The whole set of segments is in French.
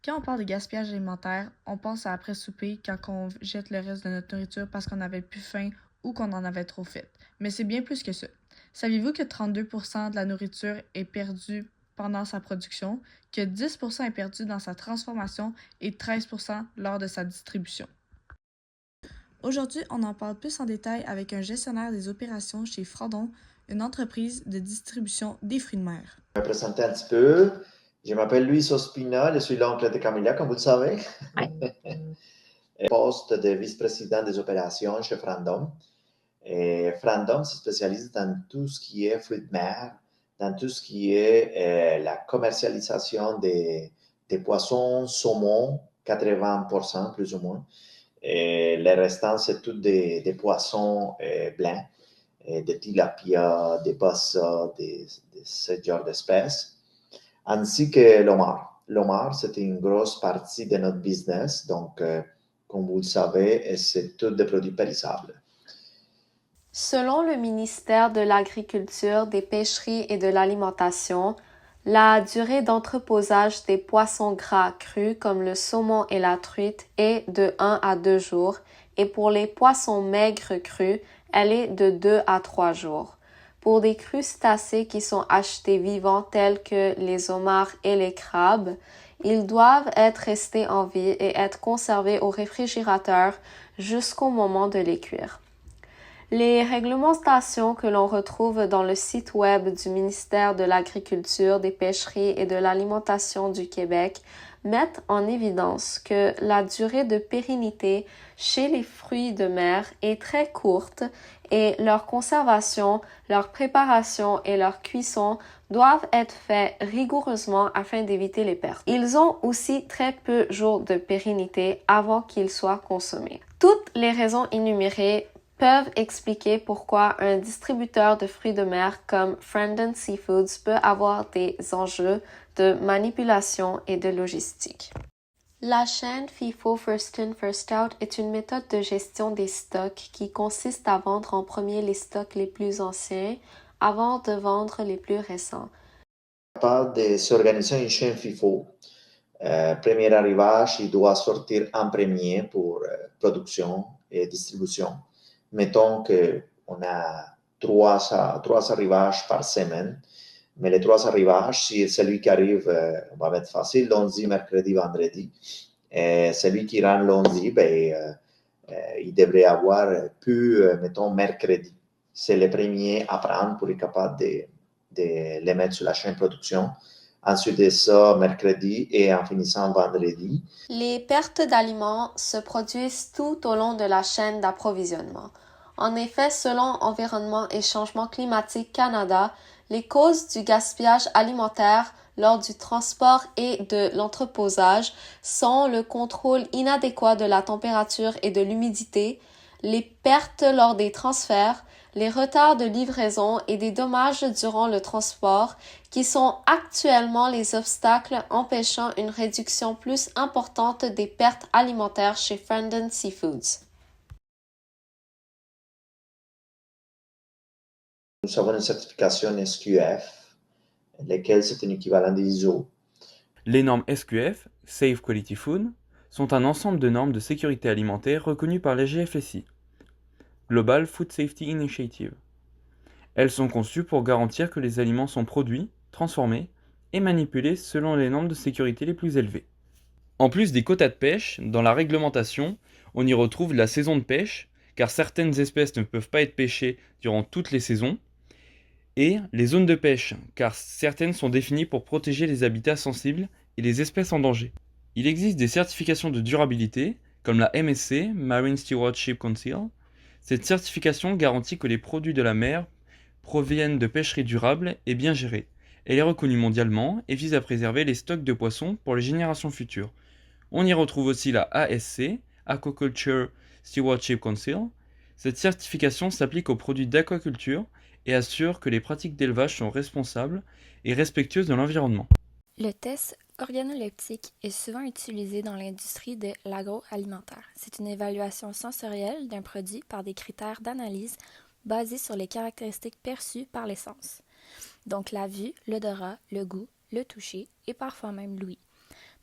Quand on parle de gaspillage alimentaire, on pense à après souper quand on jette le reste de notre nourriture parce qu'on n'avait plus faim ou qu'on en avait trop fait. Mais c'est bien plus que ça. Saviez-vous que 32% de la nourriture est perdue pendant sa production, que 10% est perdu dans sa transformation et 13% lors de sa distribution? Aujourd'hui, on en parle plus en détail avec un gestionnaire des opérations chez Frodon, une entreprise de distribution des fruits de mer. Je vais me présenter un petit peu. Je m'appelle Luis Ospina, je suis l'oncle de Camilla, comme vous le savez. Poste de vice-président des opérations chez Frandom. Et Frandom se spécialise dans tout ce qui est fruits de mer, dans tout ce qui est la commercialisation des poissons, saumon, 80% plus ou moins. Et le restant, c'est tout des poissons blancs, des tilapia, des bassa, de ce genre d'espèces, ainsi que l'homard. L'homard, c'est une grosse partie de notre business, donc, comme vous le savez, c'est tout des produits périssables. Selon le ministère de l'Agriculture, des Pêcheries et de l'Alimentation, la durée d'entreposage des poissons gras crus comme le saumon et la truite est de 1 à 2 jours et pour les poissons maigres crus, elle est de 2 à 3 jours. Pour des crustacés qui sont achetés vivants tels que les homards et les crabes, ils doivent être restés en vie et être conservés au réfrigérateur jusqu'au moment de les cuire. Les réglementations que l'on retrouve dans le site web du ministère de l'Agriculture, des Pêcheries et de l'Alimentation du Québec mettent en évidence que la durée de pérennité chez les fruits de mer est très courte et leur conservation, leur préparation et leur cuisson doivent être faits rigoureusement afin d'éviter les pertes. Ils ont aussi très peu jours de pérennité avant qu'ils soient consommés. Toutes les raisons énumérées peuvent expliquer pourquoi un distributeur de fruits de mer comme Frandon Seafoods peut avoir des enjeux de manipulation et de logistique. La chaîne FIFO First In First Out est une méthode de gestion des stocks qui consiste à vendre en premier les stocks les plus anciens avant de vendre les plus récents. Capable de s'organiser une chaîne FIFO. Premier arrivage, il doit sortir en premier pour production et distribution. Mettons qu'on a trois arrivages par semaine, mais les trois arrivages, si celui qui arrive va être facile, lundi, mercredi, vendredi. Et celui qui rentre lundi, il devrait avoir pu, mettons, mercredi. C'est le premier à prendre pour être capable de les mettre sur la chaîne production. Ensuite de ça, mercredi et en finissant vendredi. Les pertes d'aliments se produisent tout au long de la chaîne d'approvisionnement. En effet, selon Environnement et Changement climatique Canada, les causes du gaspillage alimentaire lors du transport et de l'entreposage sont le contrôle inadéquat de la température et de l'humidité, les pertes lors des transferts, les retards de livraison et des dommages durant le transport qui sont actuellement les obstacles empêchant une réduction plus importante des pertes alimentaires chez Frandon Seafoods. Nous avons une certification SQF, laquelle c'est un équivalent d'ISO. Les normes SQF, Safe Quality Food, sont un ensemble de normes de sécurité alimentaire reconnues par la GFSI, Global Food Safety Initiative. Elles sont conçues pour garantir que les aliments sont produits, transformés et manipulés selon les normes de sécurité les plus élevées. En plus des quotas de pêche, dans la réglementation, on y retrouve la saison de pêche, car certaines espèces ne peuvent pas être pêchées durant toutes les saisons, et les zones de pêche, car certaines sont définies pour protéger les habitats sensibles et les espèces en danger. Il existe des certifications de durabilité, comme la MSC, Marine Stewardship Council. Cette certification garantit que les produits de la mer proviennent de pêcheries durables et bien gérées. Elle est reconnue mondialement et vise à préserver les stocks de poissons pour les générations futures. On y retrouve aussi la ASC, Aquaculture Stewardship Council. Cette certification s'applique aux produits d'aquaculture et assure que les pratiques d'élevage sont responsables et respectueuses de l'environnement. Le test organoleptique est souvent utilisé dans l'industrie de l'agroalimentaire. C'est une évaluation sensorielle d'un produit par des critères d'analyse basés sur les caractéristiques perçues par les sens. Donc la vue, l'odorat, le goût, le toucher et parfois même l'ouïe.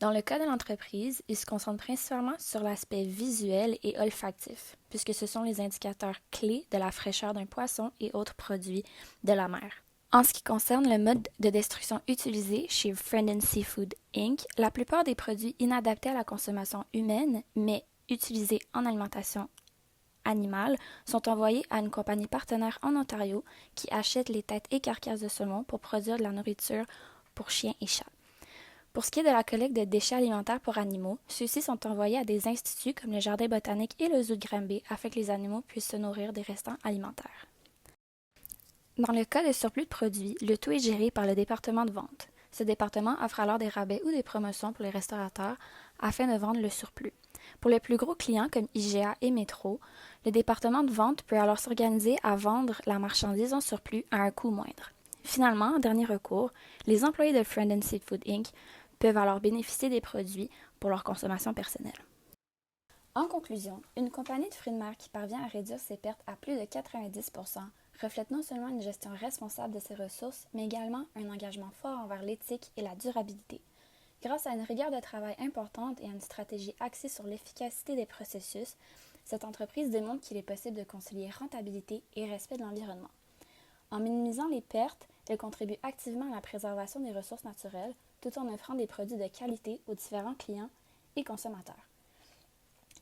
Dans le cas de l'entreprise, il se concentre principalement sur l'aspect visuel et olfactif, puisque ce sont les indicateurs clés de la fraîcheur d'un poisson et autres produits de la mer. En ce qui concerne le mode de destruction utilisé chez Friend Seafood Inc., la plupart des produits inadaptés à la consommation humaine, mais utilisés en alimentation animale, sont envoyés à une compagnie partenaire en Ontario qui achète les têtes et carcasses de saumon pour produire de la nourriture pour chiens et chats. Pour ce qui est de la collecte de déchets alimentaires pour animaux, ceux-ci sont envoyés à des instituts comme le Jardin botanique et le zoo de Granby afin que les animaux puissent se nourrir des restants alimentaires. Dans le cas de surplus de produits, le tout est géré par le département de vente. Ce département offre alors des rabais ou des promotions pour les restaurateurs afin de vendre le surplus. Pour les plus gros clients comme IGA et Metro, le département de vente peut alors s'organiser à vendre la marchandise en surplus à un coût moindre. Finalement, en dernier recours, les employés de Friend Seafood Inc. peuvent alors bénéficier des produits pour leur consommation personnelle. En conclusion, une compagnie de fruits de mer qui parvient à réduire ses pertes à plus de 90% reflète non seulement une gestion responsable de ses ressources, mais également un engagement fort envers l'éthique et la durabilité. Grâce à une rigueur de travail importante et à une stratégie axée sur l'efficacité des processus, cette entreprise démontre qu'il est possible de concilier rentabilité et respect de l'environnement. En minimisant les pertes, elle contribue activement à la préservation des ressources naturelles, tout en offrant des produits de qualité aux différents clients et consommateurs.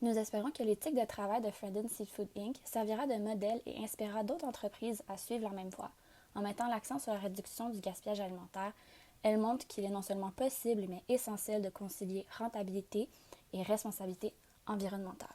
Nous espérons que l'éthique de travail de Friend Seafood Inc. servira de modèle et inspirera d'autres entreprises à suivre la même voie. En mettant l'accent sur la réduction du gaspillage alimentaire, elle montre qu'il est non seulement possible mais essentiel de concilier rentabilité et responsabilité environnementale.